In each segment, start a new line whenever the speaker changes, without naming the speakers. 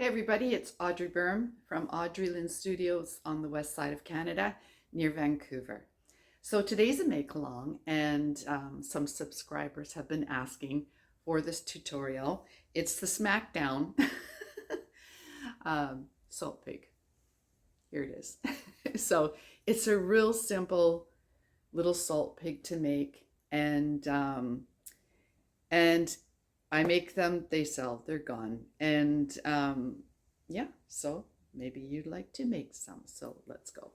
Hey everybody, it's Audrey from Audrey Lynn Studios on the west side of Canada near Vancouver. So today's a make-along and some subscribers have been asking for this tutorial. It's the Smackdown salt pig. Here it is. So it's a real simple little salt pig to make, and I make them, they sell, they're gone. And yeah, so maybe you'd like to make some. So let's go.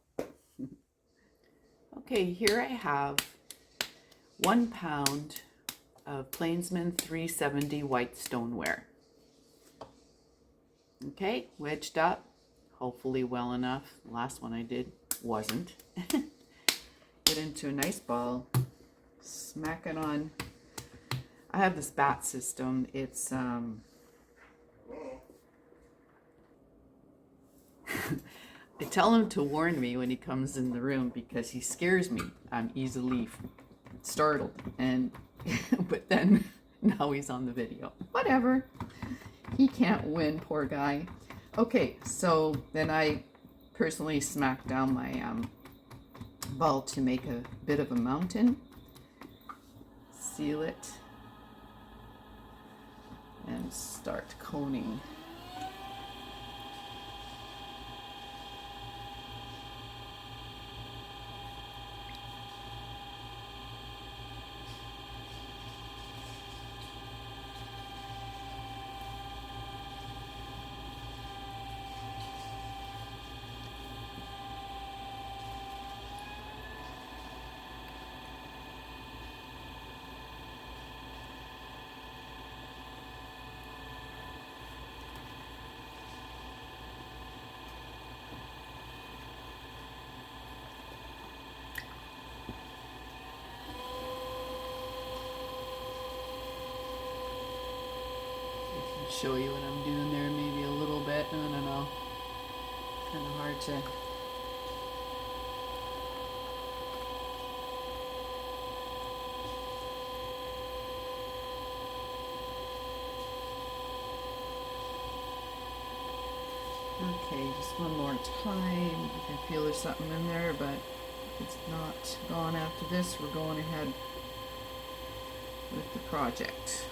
Okay, here I have 1 pound of Plainsman 370 white stoneware. Okay, wedged up, hopefully well enough. The last one I did wasn't. Get into a nice ball, smack it on. I have this bat system. It's I tell him to warn me when he comes in the room because he scares me. I'm easily startled, and but then now he's on the video. Whatever. He can't win, poor guy. Okay, so then I personally smack down my ball to make a bit of a mountain. Seal it. And start coning. Show you what I'm doing there, maybe a little bit. I don't know. Kind of hard to. Okay, just one more time. I can feel there's something in there, but it's not gone after this. We're going ahead with the project.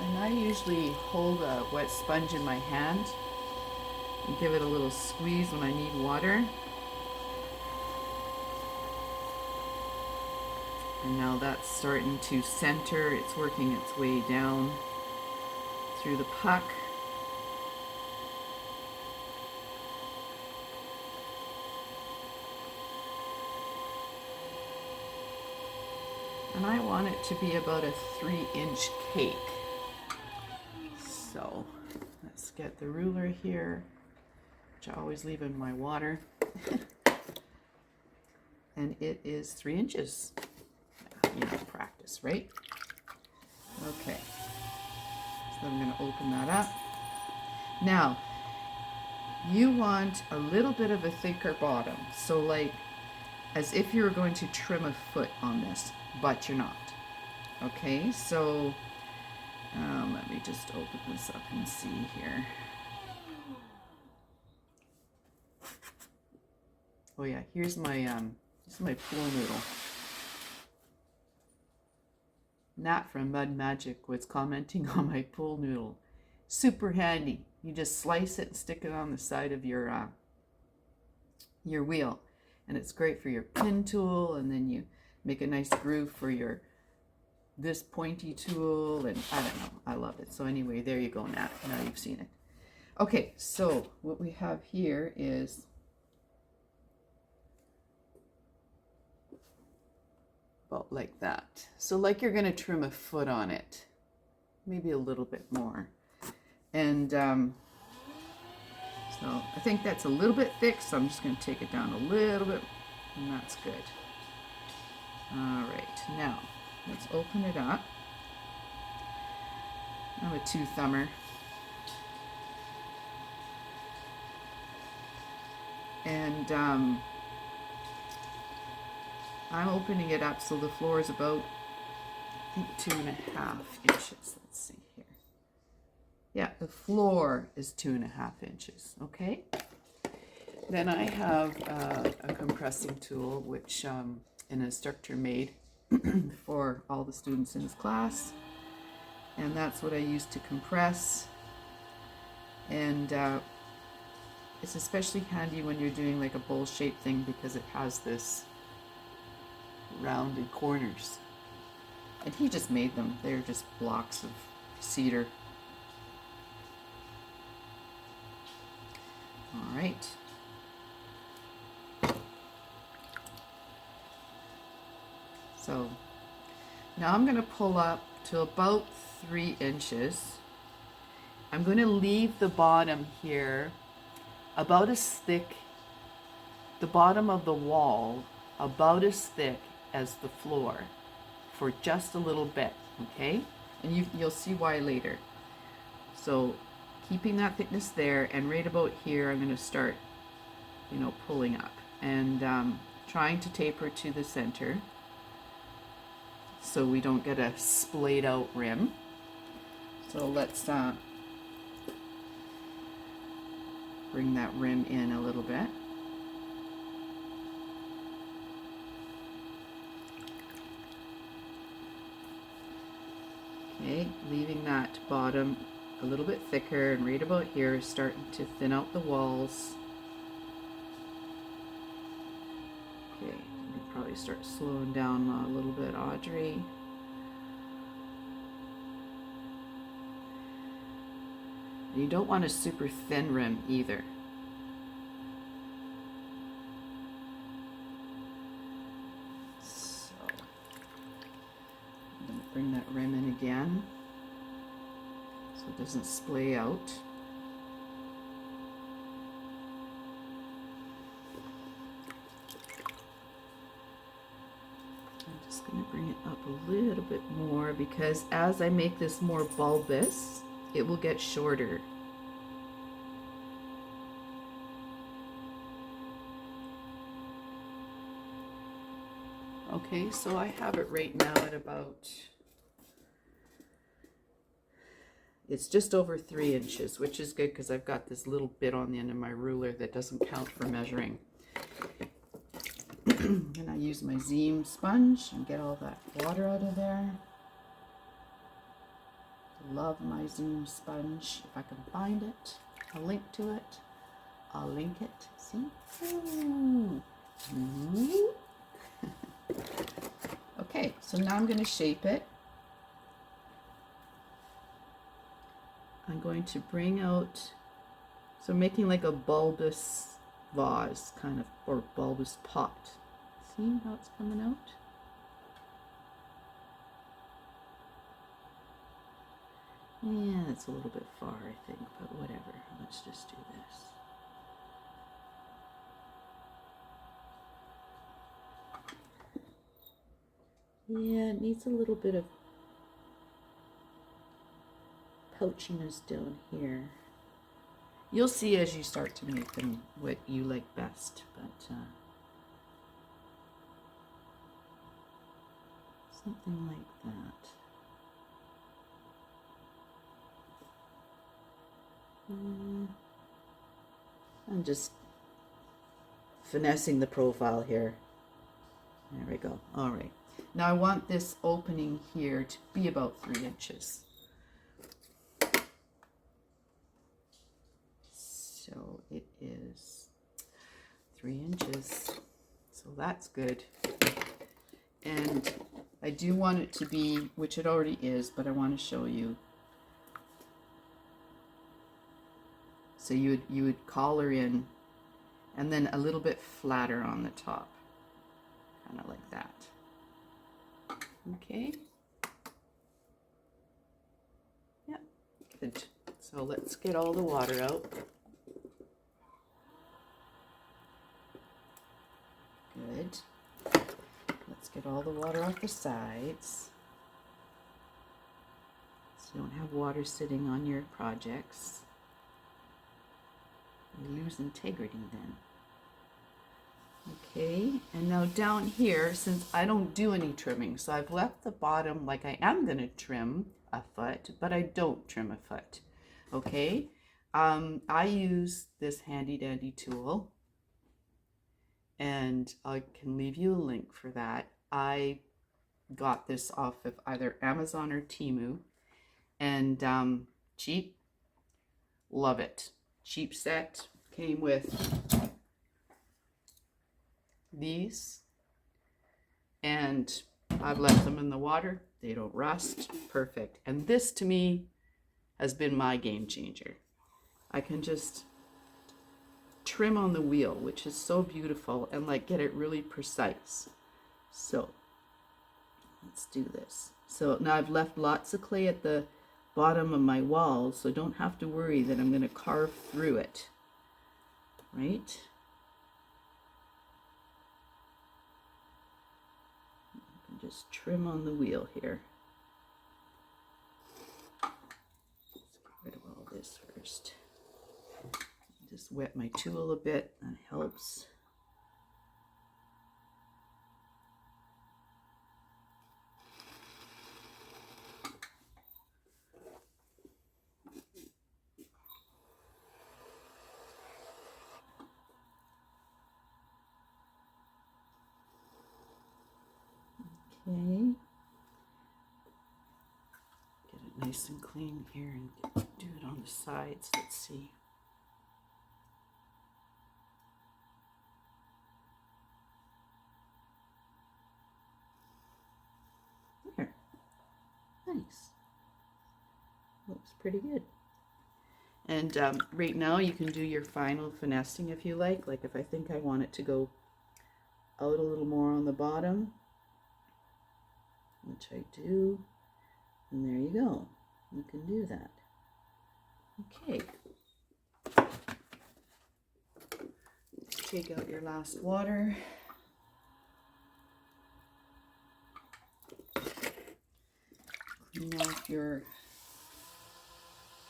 And I usually hold a wet sponge in my hand and give it a little squeeze when I need water. And now that's starting to center. It's working its way down through the puck. And I want it to be about a 3-inch cake. So let's get the ruler here, which I always leave in my water. And it is 3 inches. You know, practice, right? Okay. So I'm going to open that up. Now, you want a little bit of a thicker bottom. So like as if you were going to trim a foot on this, but you're not. Okay, so let me just open this up and see here. Oh yeah, here's my pool noodle. Nat from Mud Magic was commenting on my pool noodle. Super handy. You just slice it and stick it on the side of your wheel, and it's great for your pin tool, and then you make a nice groove for your this pointy tool, and I don't know, I love it. So anyway, there you go, Nat. Now you've seen it. Okay, so what we have here is about like that. So like you're going to trim a foot on it, maybe a little bit more. And so I think that's a little bit thick, so I'm just going to take it down a little bit, and that's good. All right, now let's open it up. I have a 2-thumber. And I'm opening it up so the floor is about, I think, 2.5 inches. Let's see here. Yeah, the floor is 2.5 inches, okay? Then I have a compressing tool, which an instructor made for all the students in his class. And that's what I use to compress. And it's especially handy when you're doing like a bowl-shaped thing because it has this rounded corners. And he just made them. They're just blocks of cedar. All right. So now I'm going to pull up to about 3 inches. I'm going to leave the bottom here about as thick, the bottom of the wall about as thick as the floor for just a little bit, okay? And you'll see why later. So keeping that thickness there, and right about here I'm going to start, you know, pulling up and trying to taper to the center so we don't get a splayed out rim. So let's bring that rim in a little bit. Okay, leaving that bottom a little bit thicker, and right about here starting to thin out the walls. Okay, you can probably start slowing down a little bit, Audrey. You don't want a super thin rim either. So I'm going to bring that rim in again so it doesn't splay out. I'm just going to bring it up a little bit more because as I make this more bulbous, it will get shorter. Okay, so I have it right now at about, it's just over 3 inches, which is good because I've got this little bit on the end of my ruler that doesn't count for measuring. And I use my XIEM sponge and get all that water out of there. Love my XIEM sponge. If I can find it, a link to it, I'll link it. See? Ooh. Ooh. Okay, so now I'm going to shape it. I'm going to bring out, so making like a bulbous vase kind of, or bulbous pot. See how it's coming out? Yeah, it's a little bit far, I think, but whatever. Let's just do this. Yeah, it needs a little bit of pouchiness down here. You'll see as you start to make them what you like best, but something like that. I'm just finessing the profile here. There we go. All right. Now I want this opening here to be about 3 inches. So it is 3 inches. So that's good. And I do want it to be, which it already is, but I want to show you. So you would collar in and then a little bit flatter on the top. Kind of like that. Okay. Yeah, good. So let's get all the water out. Good. Let's get all the water off the sides, so you don't have water sitting on your projects. You lose integrity then. Okay. Okay, and now down here, since I don't do any trimming, so I've left the bottom like I am going to trim a foot, but I don't trim a foot. Okay, I use this handy dandy tool, and I can leave you a link for that. I got this off of either Amazon or Temu, and cheap, love it. Cheap set, came with these, and I've left them in the water. They don't rust. Perfect. And this to me has been my game changer. I can just trim on the wheel, which is so beautiful, and like get it really precise. So let's do this. So now I've left lots of clay at the bottom of my wall, so don't have to worry that I'm going to carve through it, right? Just trim on the wheel here. Let's get rid of all this first. Just wet my tool a bit, that helps. Okay, get it nice and clean here and do it on the sides. Let's see. There, nice. Looks pretty good. And right now you can do your final finessing if you like. Like if I think I want it to go out a little more on the bottom, which I do, and there you go. You can do that. Okay. Take out your last water. Clean off your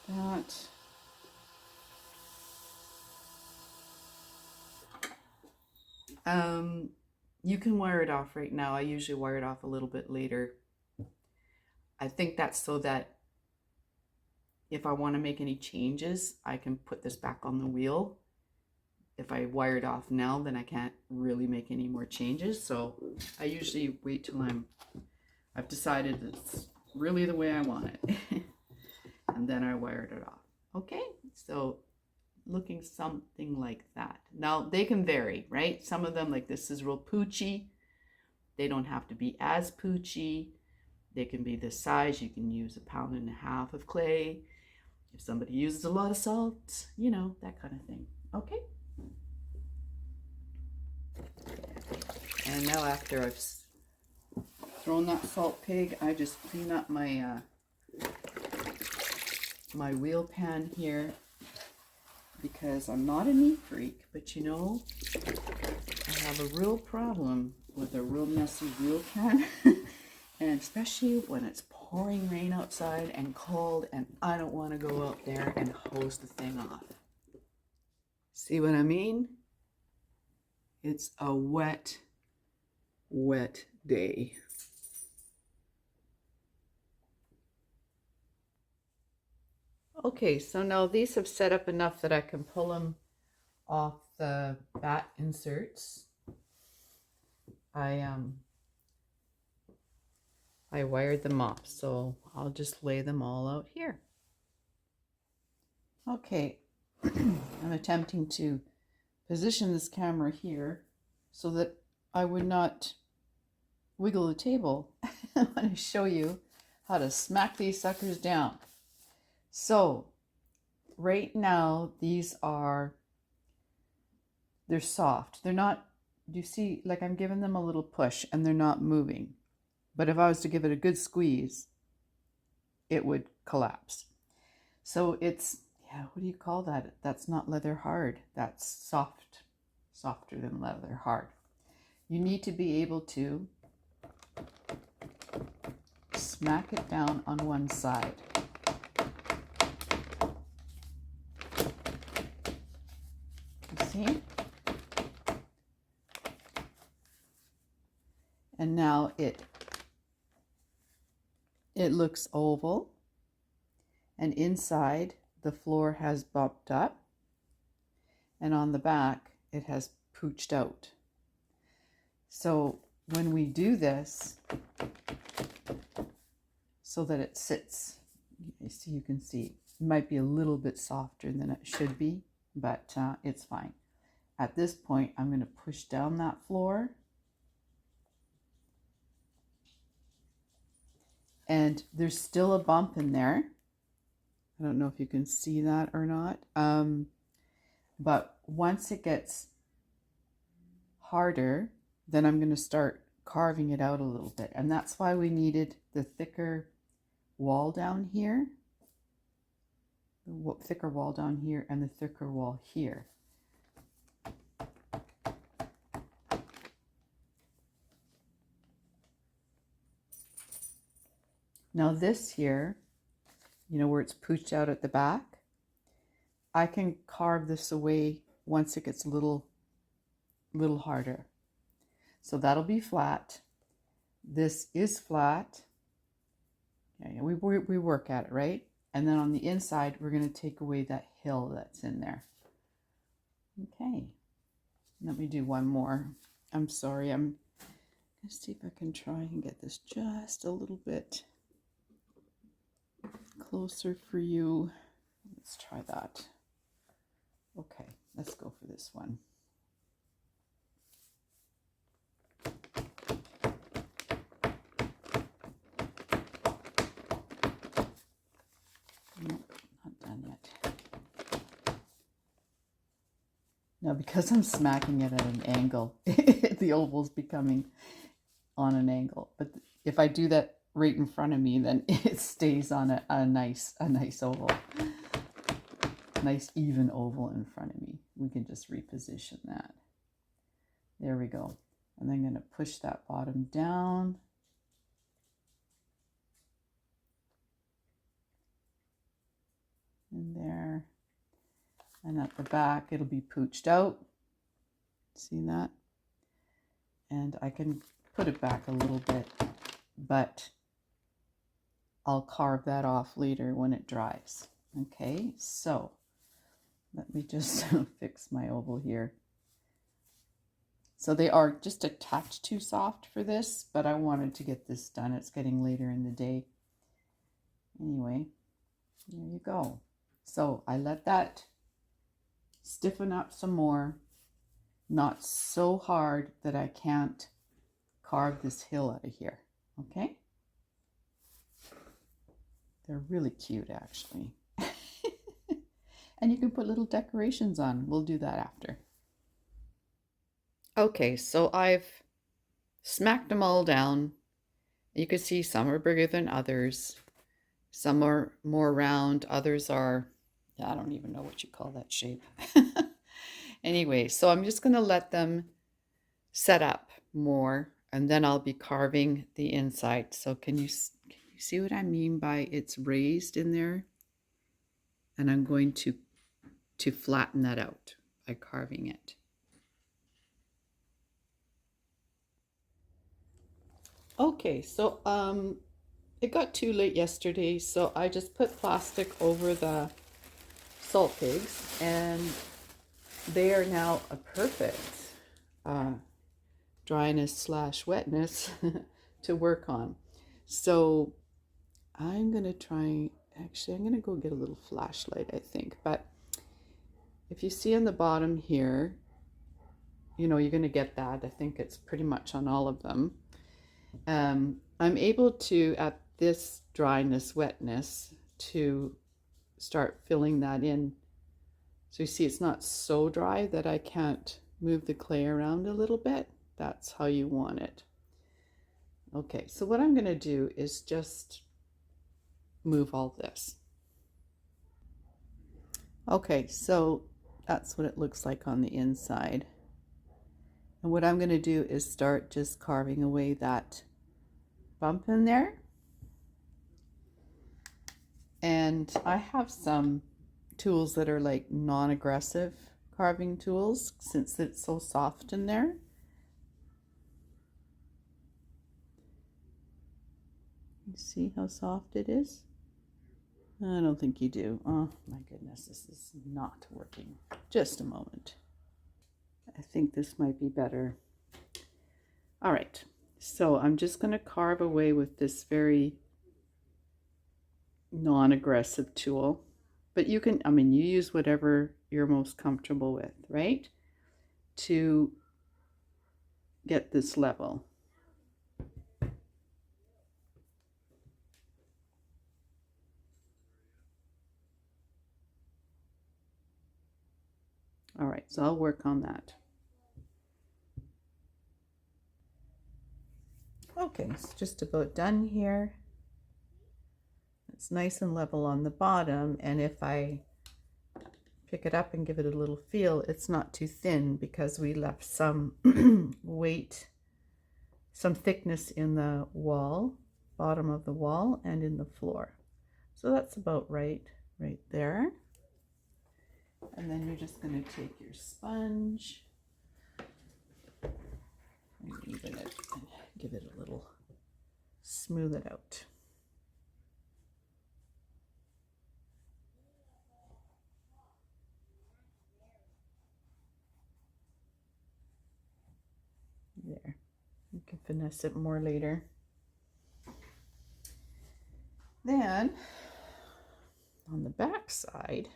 that. You can wire it off right now. I usually wire it off a little bit later. I think that's so that if I want to make any changes, I can put this back on the wheel. If I wire it off now, then I can't really make any more changes. So I usually wait till I've decided it's really the way I want it. And then I wired it off. Okay, so looking something like that. Now they can vary, right? Some of them, like this is real poochy. They don't have to be as poochy. They can be this size. You can use 1.5 pounds of clay. If somebody uses a lot of salt, you know, that kind of thing. Okay. And now after I've thrown that salt pig, I just clean up my my wheel pan here, because I'm not a neat freak, but you know, I have a real problem with a real messy wheel pan. And especially when it's pouring rain outside and cold, and I don't want to go out there and hose the thing off. See what I mean? It's a wet, wet day. Okay, so now these have set up enough that I can pull them off the bat inserts. I wired them off, so I'll just lay them all out here. Okay, I'm attempting to position this camera here so that I would not wiggle the table. I want to show you how to smack these suckers down. So right now they're soft. They're not, do you see, like I'm giving them a little push and they're not moving. But if I was to give it a good squeeze, it would collapse. So it's, yeah, what do you call that? That's not leather hard. That's soft, softer than leather hard. You need to be able to smack it down on one side. You see? And now it looks oval, and inside the floor has bumped up, and on the back it has pooched out. So when we do this, so that it sits, you can see it might be a little bit softer than it should be, but it's fine. At this point, I'm going to push down that floor, and there's still a bump in there. I don't know if you can see that or not, but once it gets harder, then I'm going to start carving it out a little bit, and that's why we needed the thicker wall down here, the thicker wall down here, and the thicker wall here. Now this here, you know, where it's pooched out at the back, I can carve this away once it gets a little harder. So that'll be flat. This is flat. Yeah, we work at it, right? And then on the inside, we're going to take away that hill that's in there. Okay. Let me do one more. I'm sorry. I'm going to see if I can try and get this just a little bit closer for you. Let's try that. Okay, let's go for this one. Nope, not done yet. Now, because I'm smacking it at an angle, the oval's becoming on an angle. But if I do that right in front of me, then it stays on a nice oval. Nice even oval in front of me. We can just reposition that. There we go. And then I'm going to push that bottom down. In there. And at the back, it'll be pooched out. See that? And I can put it back a little bit, but I'll carve that off later when it dries. Okay, so let me just fix my oval here. So they are just a touch too soft for this, but I wanted to get this done. It's getting later in the day. Anyway, there you go. So I let that stiffen up some more, not so hard that I can't carve this hill out of here. Okay? They're really cute, actually. And you can put little decorations on. We'll do that after. Okay, so I've smacked them all down. You can see some are bigger than others. Some are more round. Others are, I don't even know what you call that shape. Anyway, so I'm just going to let them set up more, and then I'll be carving the inside. So can you see what I mean by it's raised in there? And I'm going to flatten that out by carving it. Okay, so it got too late yesterday, so I just put plastic over the salt pigs, and they are now a perfect dryness / wetness to work on. So I'm going to try, actually I'm going to go get a little flashlight, I think. But if you see on the bottom here, you know, you're going to get that. I think it's pretty much on all of them. I'm able to, at this dryness, wetness, to start filling that in. So you see it's not so dry that I can't move the clay around a little bit. That's how you want it. Okay, so what I'm going to do is just move all this. Okay, so that's what it looks like on the inside. And what I'm going to do is start just carving away that bump in there. And I have some tools that are like non-aggressive carving tools, since it's so soft in there. You see how soft it is? I don't think you do. Oh my goodness, this is not working. Just a moment. I think this might be better. All right, so I'm just going to carve away with this very non-aggressive tool. But you can, I mean, you use whatever you're most comfortable with, right? To get this level. All right, so I'll work on that. Okay, it's just about done here. It's nice and level on the bottom, and if I pick it up and give it a little feel, it's not too thin because we left some weight, some thickness in the wall, bottom of the wall, and in the floor. So that's about right there. And then you're just going to take your sponge and even it and give it a little, smooth it out. There. You can finesse it more later. Then on the back side,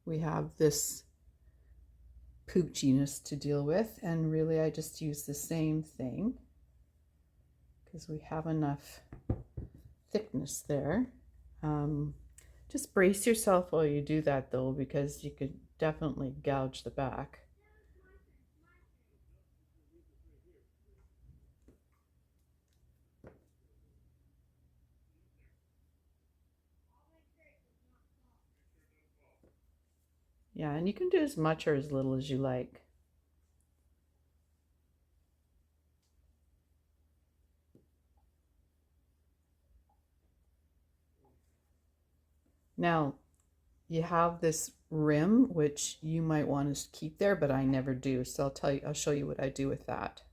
we have this poochiness to deal with, and really I just use the same thing because we have enough thickness there. Just brace yourself while you do that though, because you could definitely gouge the back. Yeah, and you can do as much or as little as you like. Now, you have this rim, which you might want to keep there, but I never do. So I'll show you what I do with that.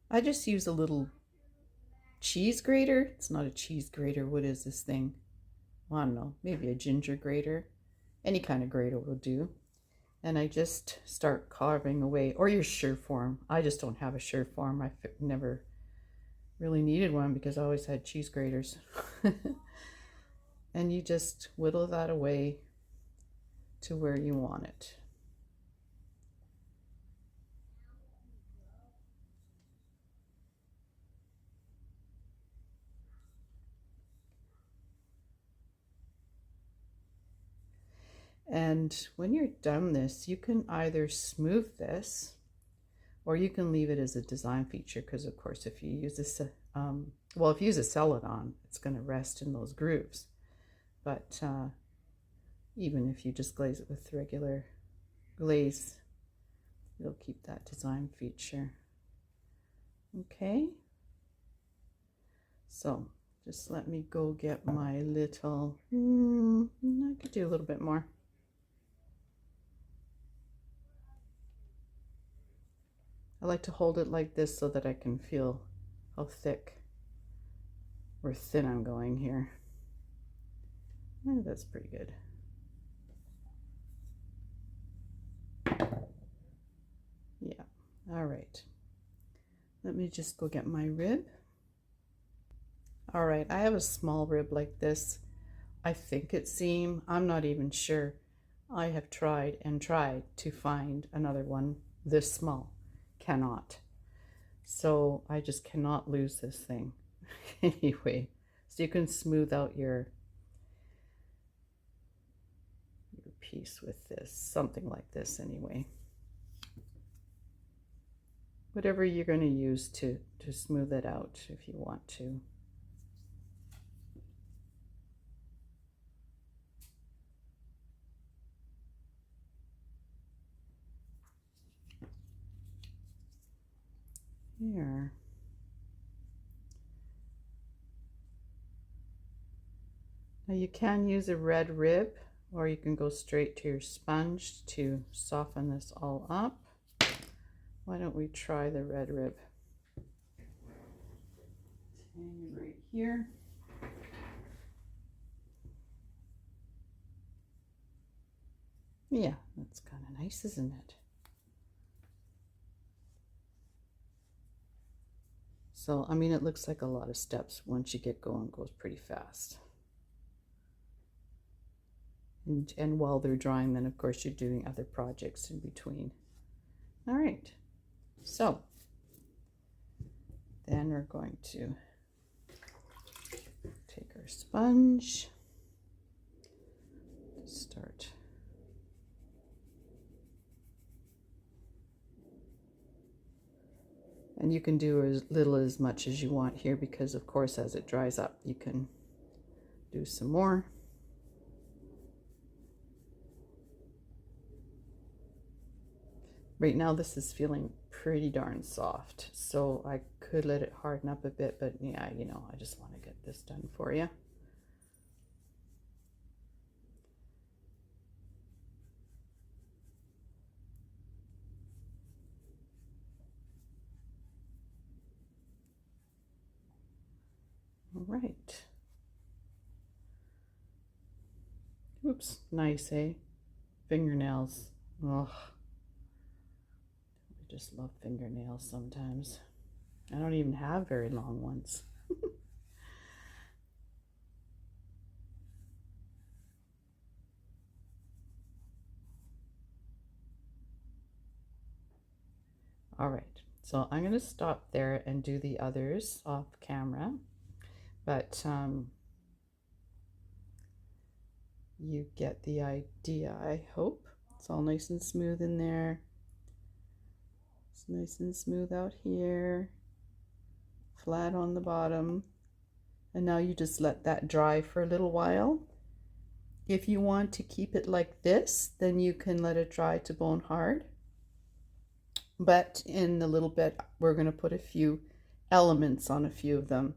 I just use a little cheese grater. It's not a cheese grater. What is this thing? Well, I don't know, maybe a ginger grater. Any kind of grater will do. And I just start carving away, or your Surform. I just don't have a Surform. I've never really needed one because I always had cheese graters. And you just whittle that away to where you want it. And when you're done this, you can either smooth this or you can leave it as a design feature, because of course if you use this, well, if you use a Celadon, it's going to rest in those grooves. But even if you just glaze it with regular glaze, it'll keep that design feature. Okay, so just let me go get my little, I could do a little bit more. I like to hold it like this so that I can feel how thick or thin I'm going here. That's pretty good. Yeah, all right. Let me just go get my rib. All right, I have a small rib like this. I think it's seam. I'm not even sure. I have tried and tried to find another one this small. Cannot. So I just cannot lose this thing. Anyway, so you can smooth out your piece with this, something like this anyway. Whatever you're going to use to smooth it out if you want to. Here. Now you can use a red rib, or you can go straight to your sponge to soften this all up. Why don't we try the red rib? hanging right here. Yeah, that's kind of nice, isn't it? So, I mean, it looks like a lot of steps. Once you get going, it goes pretty fast. And while they're drying, then of course you're doing other projects in between. All right, so then we're going to take our sponge, start and you can do as little as much as you want here, because of course as it dries up you can do some more. Right now this is feeling pretty darn soft, so I could let it harden up a bit, but yeah, you know, I just want to get this done for you. All right. Oops, nice, eh? Fingernails. Ugh. I just love fingernails sometimes. I don't even have very long ones. All right, so I'm going to stop there and do the others off camera, but you get the idea, I hope. It's all nice and smooth in there. It's nice and smooth out here, flat on the bottom. And now you just let that dry for a little while. If you want to keep it like this, then you can let it dry to bone hard. But in a little bit, we're going to put a few elements on a few of them,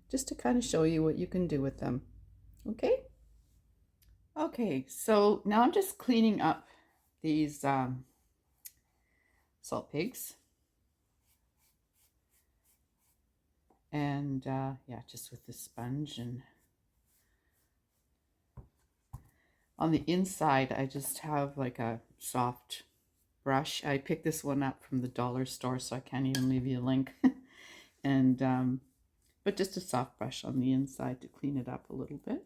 just to kind of show you what you can do with them. Okay? Okay, so now I'm just cleaning up these salt pigs. And yeah, just with the sponge. And on the inside, I just have like a soft brush. I picked this one up from the dollar store, so I can't even leave you a link. And but just a soft brush on the inside to clean it up a little bit.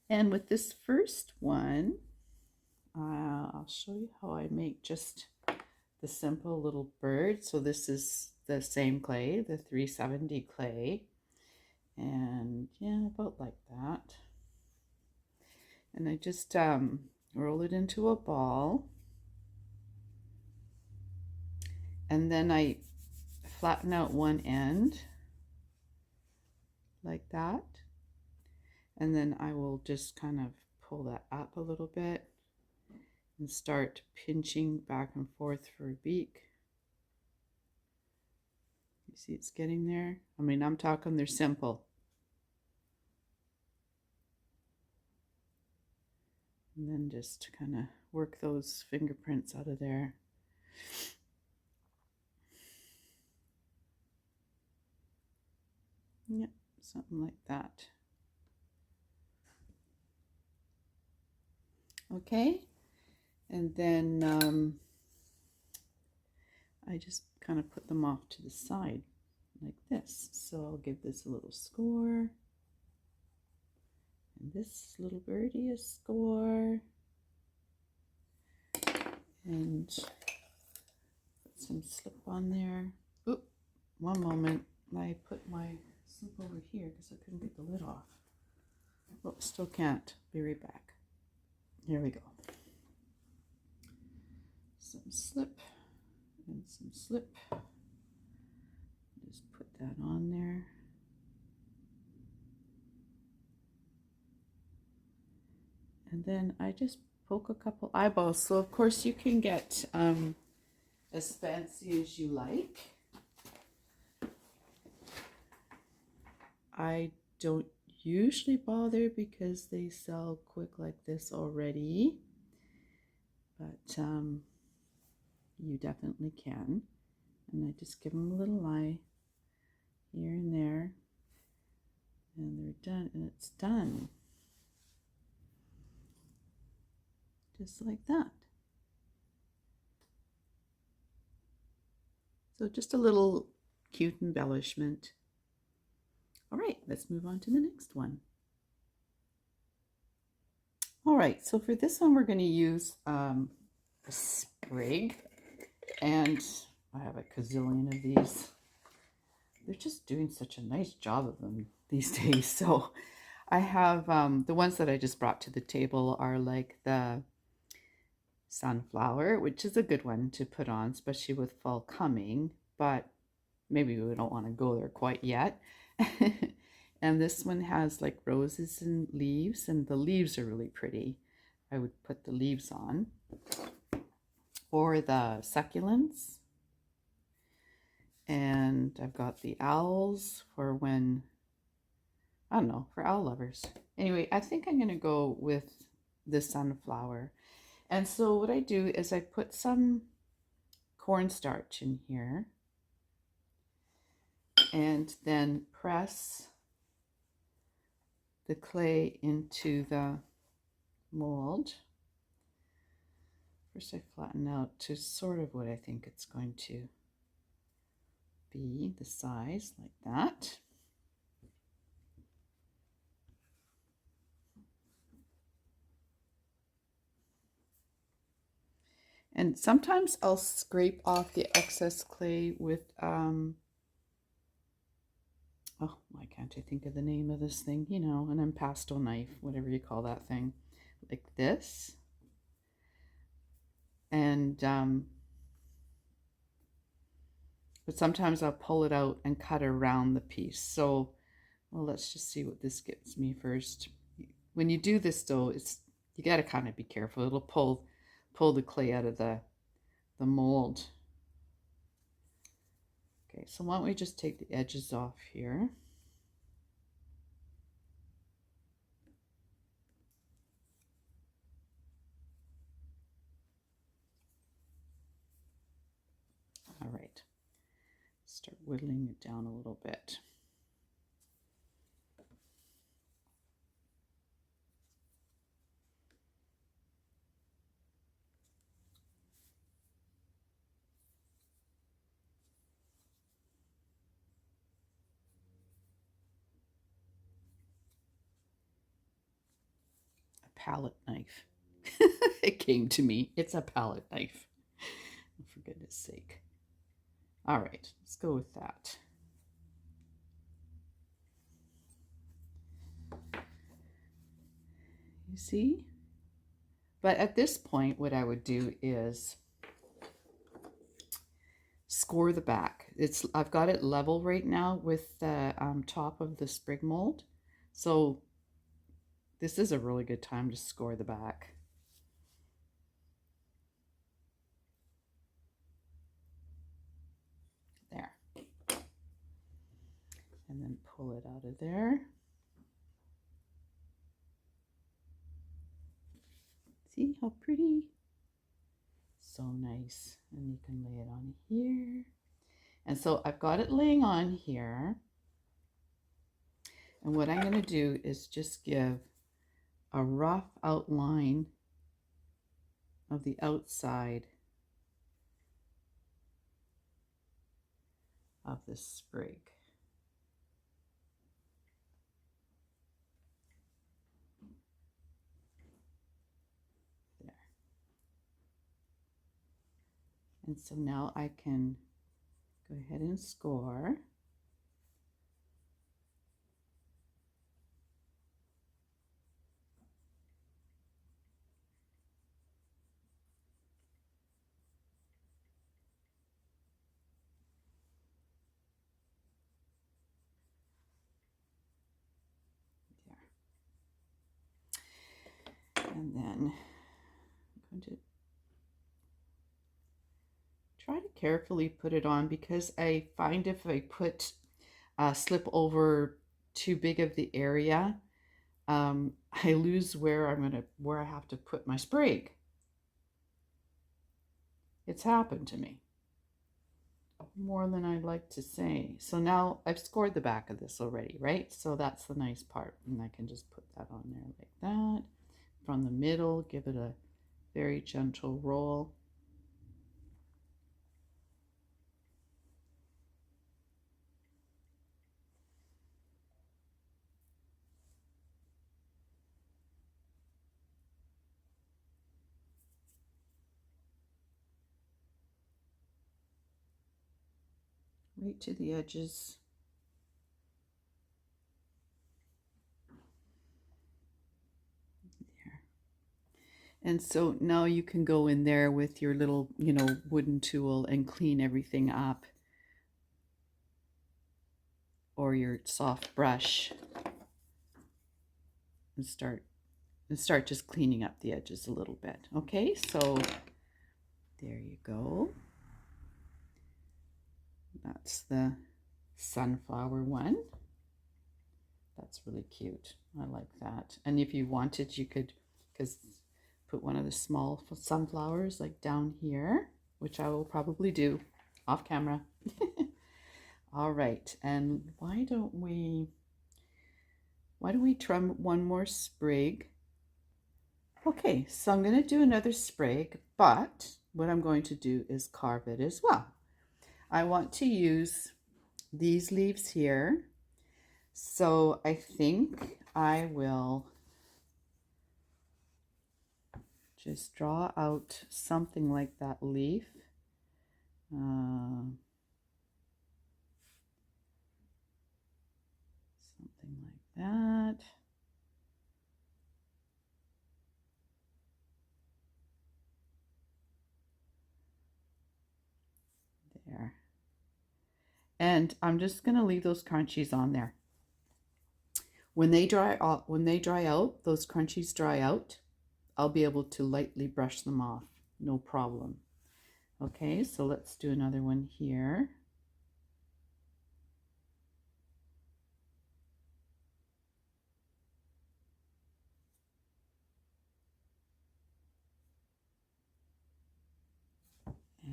And with this first one, I'll show you how I make just the simple little bird. So this is the same clay, the 370 clay, and yeah, about like that. And I just roll it into a ball, and then I flatten out one end like that, and then I will just kind of pull that up a little bit and start pinching back and forth for a beak. You see it's getting there? I mean, I'm talking they're simple. And then just kind of work those fingerprints out of there. Yep, something like that. Okay, and then I just kind of put them off to the side like this. So I'll give this a little score, and this little birdie a score, and put some slip on there. Oop, one moment, I put my slip over here because I couldn't get the lid off. Oh, still can't. Be right back. Here we go. Some slip and some slip. Just put that on there. And then I just poke a couple eyeballs. So of course you can get as fancy as you like. I don't usually bother because they sell quick like this already, but you definitely can. And I just give them a little eye here and there, and they're done, and it's done. Just like that. So just a little cute embellishment. All right, let's move on to the next one. All right, so for this one, we're going to use a sprig, and I have a gazillion of these. They're just doing such a nice job of them these days. So I have the ones that I just brought to the table are like the sunflower, which is a good one to put on, especially with fall coming, but maybe we don't want to go there quite yet. And this one has like roses and leaves, and the leaves are really pretty. I would put the leaves on. Or the succulents. And I've got the owls for when, I don't know, for owl lovers. Anyway, I think I'm going to go with the sunflower. And so what I do is I put some cornstarch in here and then press the clay into the mold. First I flatten out to sort of what I think it's going to be, the size, like that. And sometimes I'll scrape off the excess clay with, oh, why can't I think of the name of this thing? You know, an impasto knife, whatever you call that thing, like this. And, but sometimes I'll pull it out and cut around the piece. So, well, let's just see what this gets me first. When you do this though, you got to kind of be careful. It'll pull the clay out of the mold. Okay, so why don't we just take the edges off here. All right, start whittling it down a little bit. Palette knife. It came to me. It's a palette knife. For goodness sake. All right, let's go with that. You see? But at this point, what I would do is score the back. I've got it level right now with the top of the sprig mold. So this is a really good time to score the back. There. And then pull it out of there. See how pretty? So nice. And you can lay it on here. And so I've got it laying on here. And what I'm going to do is just give a rough outline of the outside of the sprig. There. And so now I can go ahead and score. And then I'm going to try to carefully put it on, because I find if I put slip over too big of the area, I lose where I have to put my sprig. It's happened to me. more than I'd like to say. So now I've scored the back of this already, right? So that's the nice part. And I can just put that on there like that. From the middle, give it a very gentle roll. Right to the edges. There. And so now you can go in there with your little, wooden tool and clean everything up, or your soft brush, and start just cleaning up the edges a little bit. Okay, so there you go. That's the sunflower one. That's really cute. I like that. And if you wanted, you could put one of the small sunflowers like down here, which I will probably do off camera. All right, and why don't we trim one more sprig? Okay, so I'm going to do another sprig, but what I'm going to do is carve it as well. I want to use these leaves here, so I think I will just draw out something like that leaf. Something like that. There. And I'm just going to leave those crunchies on there. When they dry out, those crunchies dry out, I'll be able to lightly brush them off, no problem. Okay, so let's do another one here.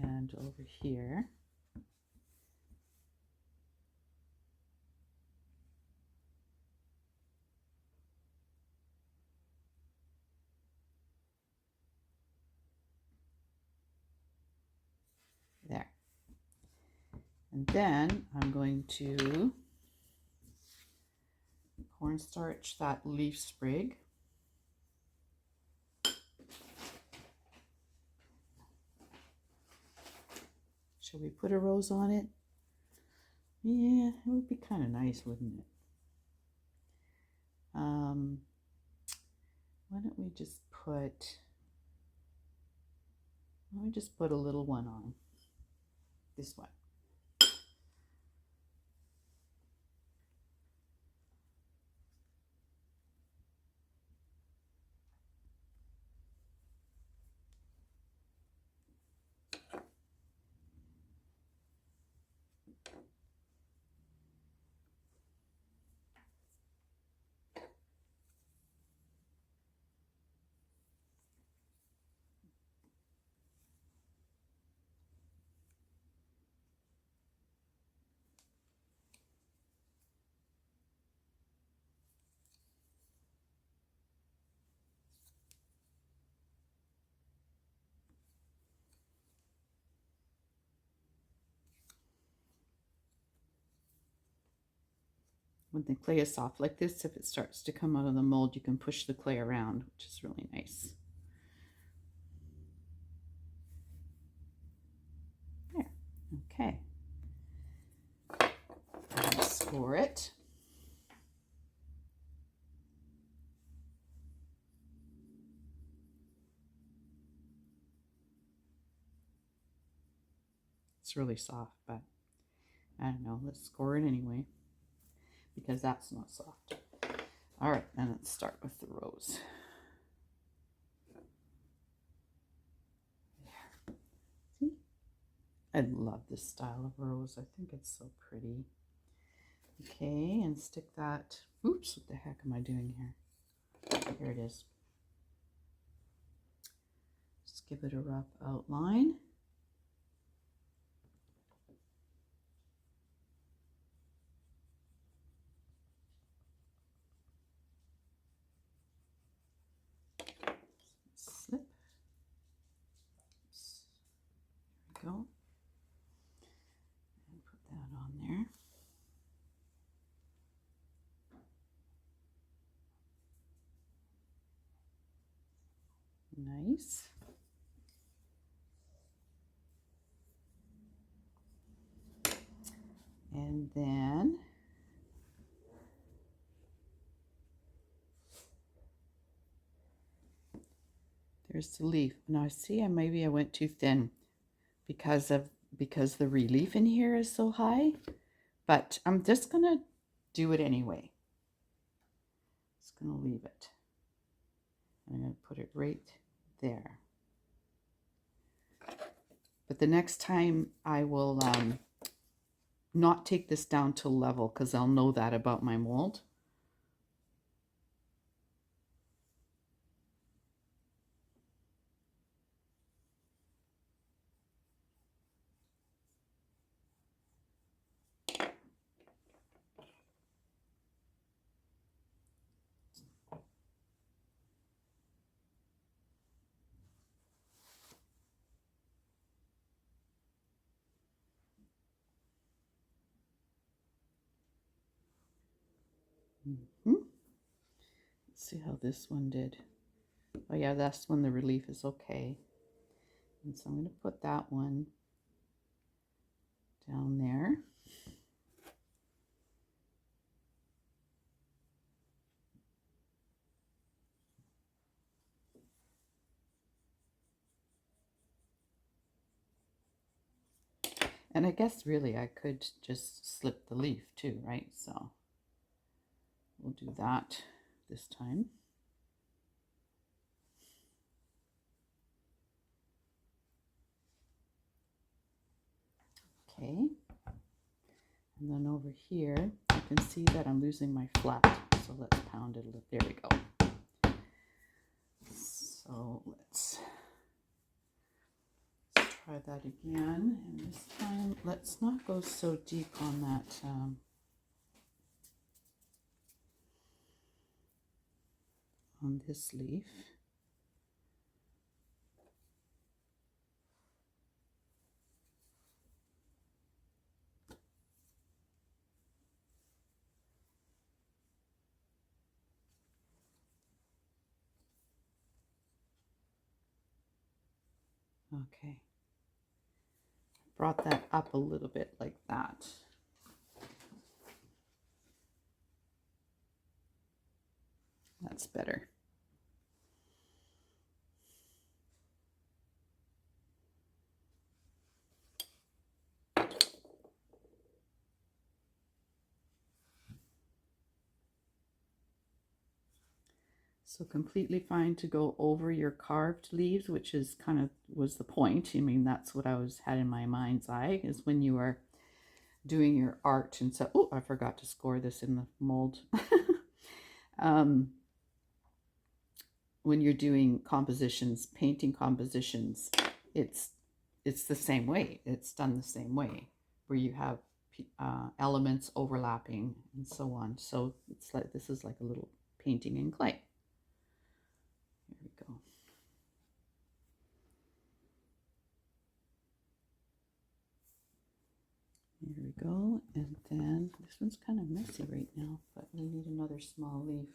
And over here. There. And then I'm going to cornstarch that leaf sprig. Shall we put a rose on it? Yeah, it would be kind of nice, wouldn't it? Why don't we just put a little one on this one. When the clay is soft like this, if it starts to come out of the mold, you can push the clay around, which is really nice. There, okay. Score it. It's really soft, but I don't know, let's score it anyway, because that's not soft. All right, and let's start with the rose. There. See? I love this style of rose. I think it's so pretty. Okay, and stick that. Oops, what the heck am I doing here? Here it is. Just give it a rough outline. Nice. And then there's the leaf. Now I see maybe I went too thin because the relief in here is so high, but I'm just gonna do it anyway. Just gonna leave it. I'm gonna put it right there. But the next time I will not take this down to level, because I'll know that about my mold. Let's see how this one did. Oh yeah, that's when the relief is okay. And so I'm going to put that one down there. And I guess really I could just slip the leaf too, right? So we'll do that this time. Okay. And then over here, you can see that I'm losing my flat. So let's pound it a little. There we go. So let's try that again. And this time, let's not go so deep on that. On this leaf. Okay. Brought that up a little bit like that. That's better. So completely fine to go over your carved leaves, which is kind of was the point. I mean, that's what I had in my mind's eye, is when you are doing your art. And so, oh, I forgot to score this in the mold. When you're doing compositions, painting compositions, it's the same way. It's done the same way, where you have elements overlapping and so on. So it's like, this is like a little painting in clay. Here we go. Here we go. And then this one's kind of messy right now, but we need another small leaf.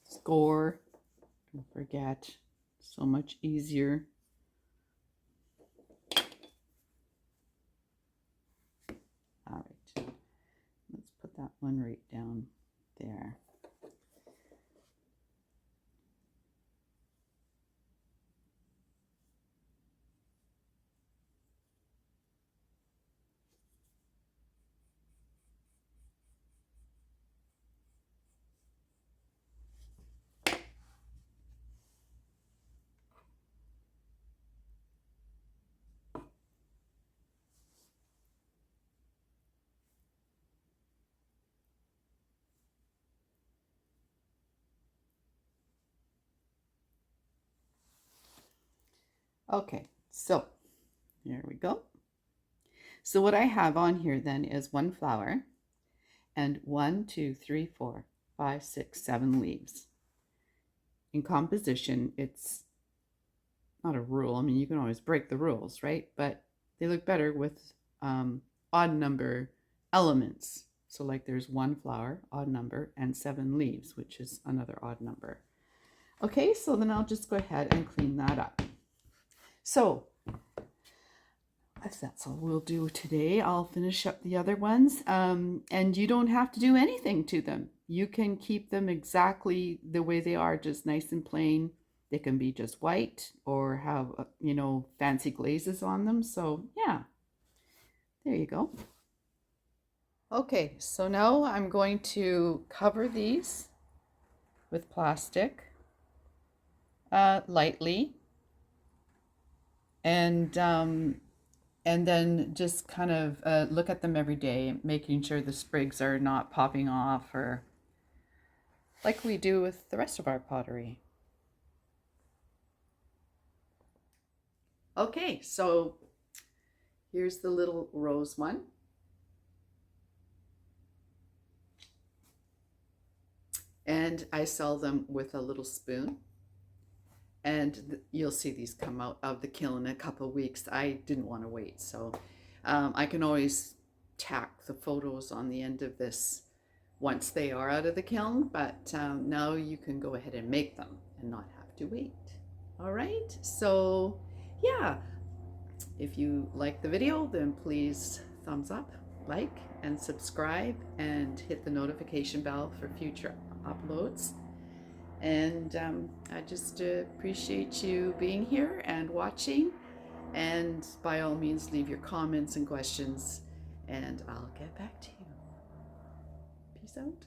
Score, don't forget, so much easier. All right, let's put that one right down there. Okay, So here we go. So what I have on here then is 1 flower and 1, 2, 3, 4, 5, 6, 7 leaves. In composition, it's not a rule. I mean, you can always break the rules, right? But they look better with odd number elements. So like there's 1 flower, odd number, and 7 leaves, which is another odd number. Okay, so then I'll just go ahead and clean that up. So if that's all we'll do today, I'll finish up the other ones. And you don't have to do anything to them. You can keep them exactly the way they are, just nice and plain. They can be just white or have, you know, fancy glazes on them. So yeah, there you go. Okay, so now I'm going to cover these with plastic lightly, and then just kind of look at them every day, making sure the sprigs are not popping off, or like we do with the rest of our pottery. Okay, so here's the little rose one. And I sell them with a little spoon. And you'll see these come out of the kiln in a couple of weeks. I didn't want to wait, so I can always tack the photos on the end of this once they are out of the kiln, but now you can go ahead and make them and not have to wait. All right, so yeah, if you like the video, then please thumbs up, like, and subscribe, and hit the notification bell for future uploads. And I just appreciate you being here and watching, and by all means leave your comments and questions and I'll get back to you. Peace out.